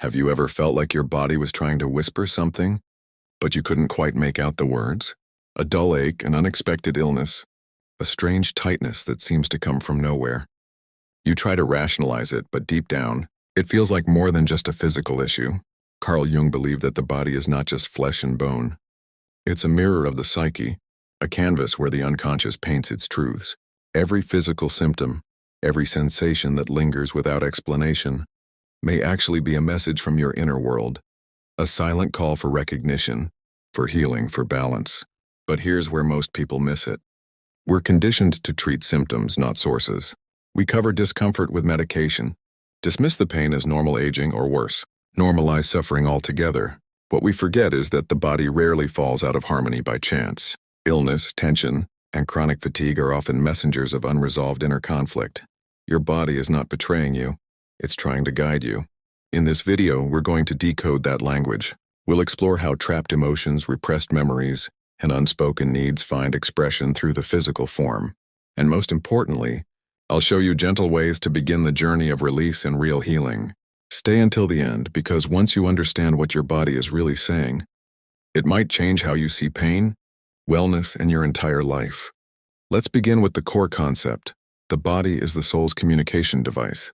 Have you ever felt like your body was trying to whisper something, but you couldn't quite make out the words? A dull ache, an unexpected illness, a strange tightness that seems to come from nowhere. You try to rationalize it, but deep down, it feels like more than just a physical issue. Carl Jung believed that the body is not just flesh and bone. It's a mirror of the psyche, a canvas where the unconscious paints its truths. Every physical symptom, every sensation that lingers without explanation, may actually be a message from your inner world, a silent call for recognition, for healing, for balance. But here's where most people miss it. We're conditioned to treat symptoms, not sources. We cover discomfort with medication, dismiss the pain as normal aging or worse, normalize suffering altogether. What we forget is that the body rarely falls out of harmony by chance. Illness, tension, and chronic fatigue are often messengers of unresolved inner conflict. Your body is not betraying you. It's trying to guide you. In this video, we're going to decode that language. We'll explore how trapped emotions, repressed memories, and unspoken needs find expression through the physical form. And most importantly, I'll show you gentle ways to begin the journey of release and real healing. Stay until the end, because once you understand what your body is really saying, it might change how you see pain, wellness, and your entire life. Let's begin with the core concept. The body is the soul's communication device.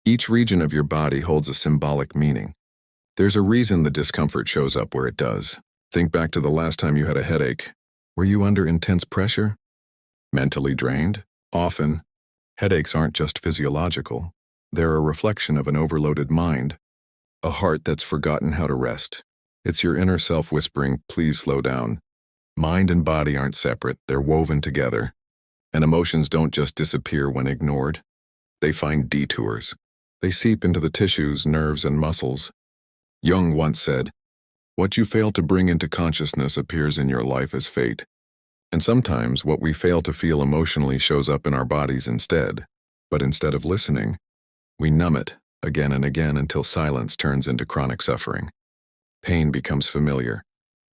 Each region of your body holds a symbolic meaning. There's a reason the discomfort shows up where it does. Think back to the last time you had a headache. Were you under intense pressure? Mentally drained? Often, headaches aren't just physiological. They're a reflection of an overloaded mind, a heart that's forgotten how to rest. It's your inner self whispering, please slow down. Mind and body aren't separate, they're woven together. And emotions don't just disappear when ignored. They find detours. They seep into the tissues, nerves, and muscles. Jung once said, "What you fail to bring into consciousness appears in your life as fate." And sometimes what we fail to feel emotionally shows up in our bodies instead. But instead of listening, we numb it again and again until silence turns into chronic suffering. Pain becomes familiar,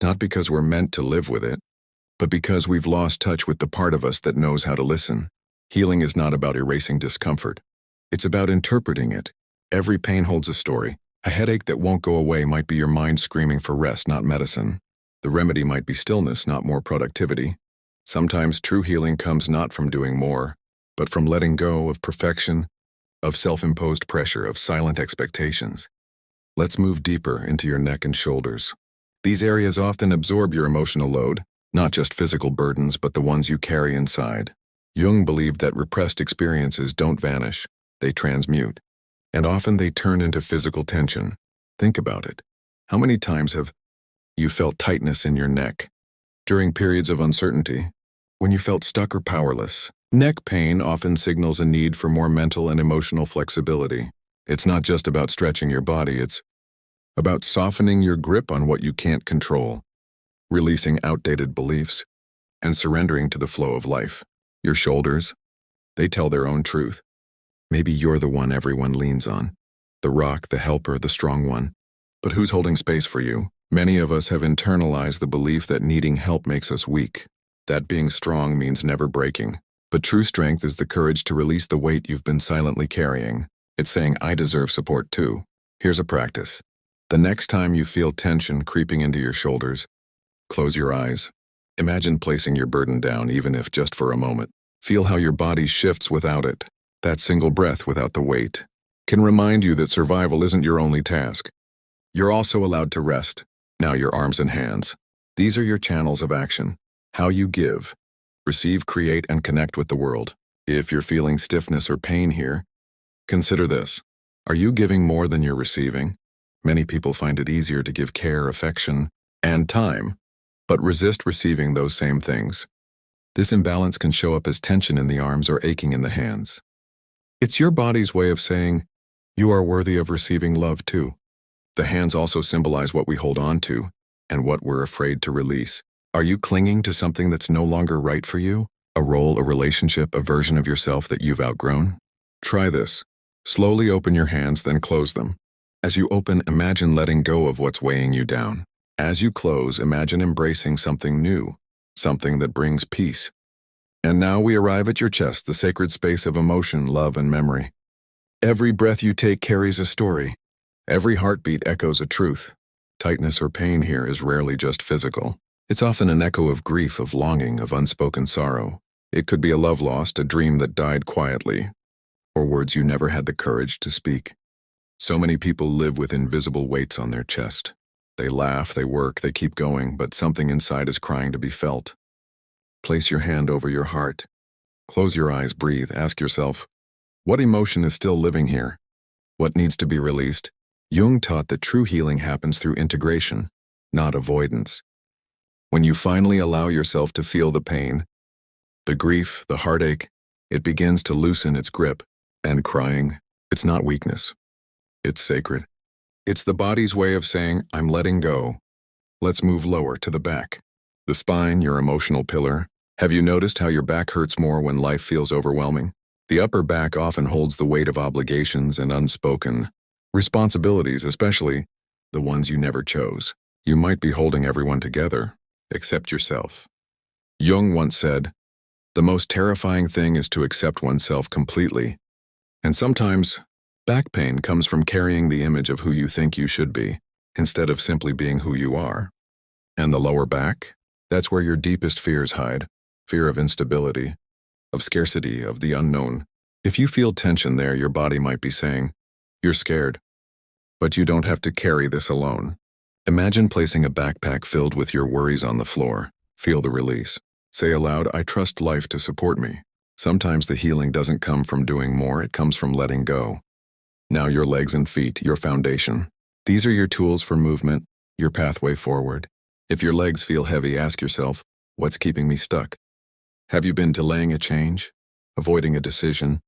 not because we're meant to live with it, but because we've lost touch with the part of us that knows how to listen. Healing is not about erasing discomfort. It's about interpreting it. Every pain holds a story. A headache that won't go away might be your mind screaming for rest, not medicine. The remedy might be stillness, not more productivity. Sometimes true healing comes not from doing more, but from letting go of perfection, of self-imposed pressure, of silent expectations. Let's move deeper into your neck and shoulders. These areas often absorb your emotional load, not just physical burdens, but the ones you carry inside. Jung believed that repressed experiences don't vanish, they transmute. And often they turn into physical tension. Think about it. How many times have you felt tightness in your neck? During periods of uncertainty, when you felt stuck or powerless. Neck pain often signals a need for more mental and emotional flexibility. It's not just about stretching your body, it's about softening your grip on what you can't control, releasing outdated beliefs, and surrendering to the flow of life. Your shoulders, they tell their own truth. Maybe you're the one everyone leans on, the rock, the helper, the strong one. But who's holding space for you? Many of us have internalized the belief that needing help makes us weak, that being strong means never breaking. But true strength is the courage to release the weight you've been silently carrying. It's saying, I deserve support too. Here's a practice. The next time you feel tension creeping into your shoulders, close your eyes. Imagine placing your burden down, even if just for a moment. Feel how your body shifts without it. That single breath without the weight can remind you that survival isn't your only task. You're also allowed to rest. Now your arms and hands. These are your channels of action. How you give, receive, create, and connect with the world. If you're feeling stiffness or pain here, consider this. Are you giving more than you're receiving? Many people find it easier to give care, affection, and time, but resist receiving those same things. This imbalance can show up as tension in the arms or aching in the hands. It's your body's way of saying, you are worthy of receiving love too. The hands also symbolize what we hold on to and what we're afraid to release. Are you clinging to something that's no longer right for you? A role, a relationship, a version of yourself that you've outgrown? Try this. Slowly open your hands, then close them. As you open, imagine letting go of what's weighing you down. As you close, imagine embracing something new, something that brings peace. And now we arrive at your chest, the sacred space of emotion, love, and memory. Every breath you take carries a story. Every heartbeat echoes a truth. Tightness or pain here is rarely just physical. It's often an echo of grief, of longing, of unspoken sorrow. It could be a love lost, a dream that died quietly, or words you never had the courage to speak. So many people live with invisible weights on their chest. They laugh, they work, they keep going, but something inside is crying to be felt. Place your hand over your heart. Close your eyes, breathe, ask yourself, what emotion is still living here? What needs to be released? Jung taught that true healing happens through integration, not avoidance. When you finally allow yourself to feel the pain, the grief, the heartache, it begins to loosen its grip. And crying, it's not weakness. It's sacred. It's the body's way of saying, I'm letting go. Let's move lower to the back. The spine, your emotional pillar. Have you noticed how your back hurts more when life feels overwhelming? The upper back often holds the weight of obligations and unspoken responsibilities, especially the ones you never chose. You might be holding everyone together, except yourself. Jung once said, the most terrifying thing is to accept oneself completely. And sometimes, back pain comes from carrying the image of who you think you should be, instead of simply being who you are. And the lower back? That's where your deepest fears hide. Fear of instability, of scarcity, of the unknown. If you feel tension there, your body might be saying, you're scared. But you don't have to carry this alone. Imagine placing a backpack filled with your worries on the floor. Feel the release. Say aloud, I trust life to support me. Sometimes the healing doesn't come from doing more, it comes from letting go. Now your legs and feet, your foundation. These are your tools for movement, your pathway forward. If your legs feel heavy, ask yourself, what's keeping me stuck? Have you been delaying a change? Avoiding a decision?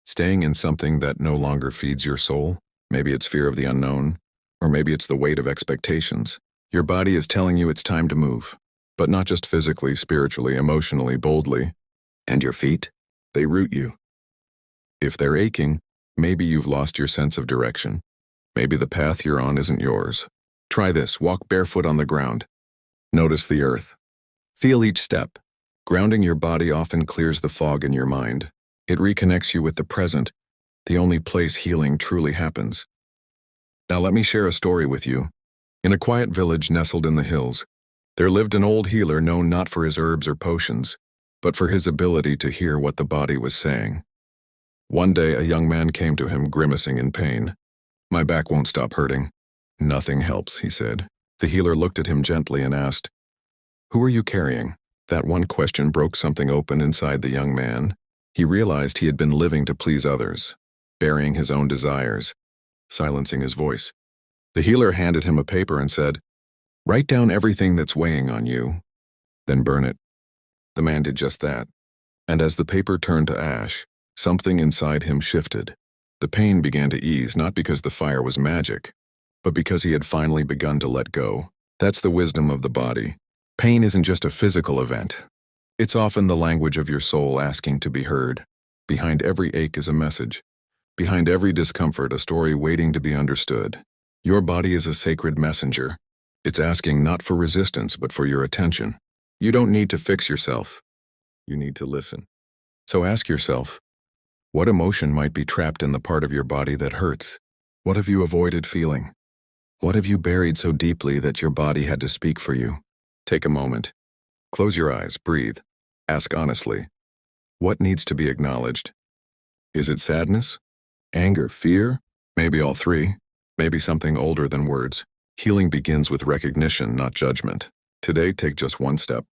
Staying in something that no longer feeds your soul? Maybe it's fear of the unknown, or maybe it's the weight of expectations. Your body is telling you it's time to move, but not just physically, spiritually, emotionally, boldly. And your feet? They root you. If they're aching, maybe you've lost your sense of direction. Maybe the path you're on isn't yours. Try this, walk barefoot on the ground. Notice the earth. Feel each step. Grounding your body often clears the fog in your mind. It reconnects you with the present, the only place healing truly happens. Now let me share a story with you. In a quiet village nestled in the hills, there lived an old healer known not for his herbs or potions, but for his ability to hear what the body was saying. One day, a young man came to him, grimacing in pain. My back won't stop hurting. Nothing helps, he said. The healer looked at him gently and asked, who are you carrying? That one question broke something open inside the young man. He realized he had been living to please others, burying his own desires, silencing his voice. The healer handed him a paper and said, write down everything that's weighing on you, then burn it. The man did just that. And as the paper turned to ash, something inside him shifted. The pain began to ease, not because the fire was magic, but because he had finally begun to let go. That's the wisdom of the body. Pain isn't just a physical event. It's often the language of your soul asking to be heard. Behind every ache is a message. Behind every discomfort, a story waiting to be understood. Your body is a sacred messenger. It's asking not for resistance, but for your attention. You don't need to fix yourself. You need to listen. So ask yourself, what emotion might be trapped in the part of your body that hurts? What have you avoided feeling? What have you buried so deeply that your body had to speak for you? Take a moment. Close your eyes, breathe. Ask honestly, what needs to be acknowledged? Is it sadness? Anger? Fear? Maybe all three. Maybe something older than words. Healing begins with recognition, not judgment. Today, take just one step.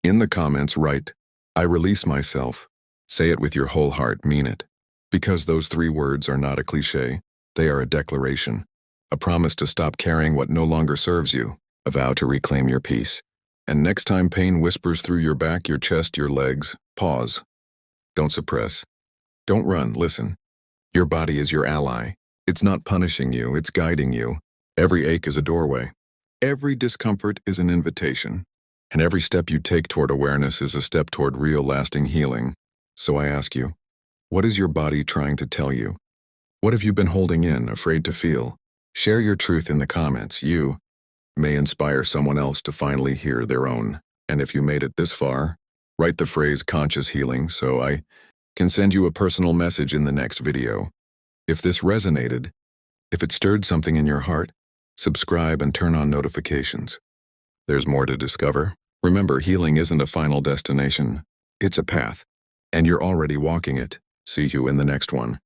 In the comments, write, I release myself. Say it with your whole heart, mean it. Because those 3 words are not a cliche, they are a declaration. A promise to stop carrying what no longer serves you. A vow to reclaim your peace. And next time pain whispers through your back, your chest, your legs, pause. Don't suppress. Don't run, listen. Your body is your ally. It's not punishing you, it's guiding you. Every ache is a doorway. Every discomfort is an invitation. And every step you take toward awareness is a step toward real lasting healing. So I ask you, what is your body trying to tell you? What have you been holding in, afraid to feel? Share your truth in the comments. You may inspire someone else to finally hear their own. And if you made it this far, write the phrase conscious healing so I can send you a personal message in the next video. If this resonated, If it stirred something in your heart, subscribe and turn on notifications. There's more to discover. Remember, healing isn't a final destination. It's a path, and you're already walking it. See you in the next one.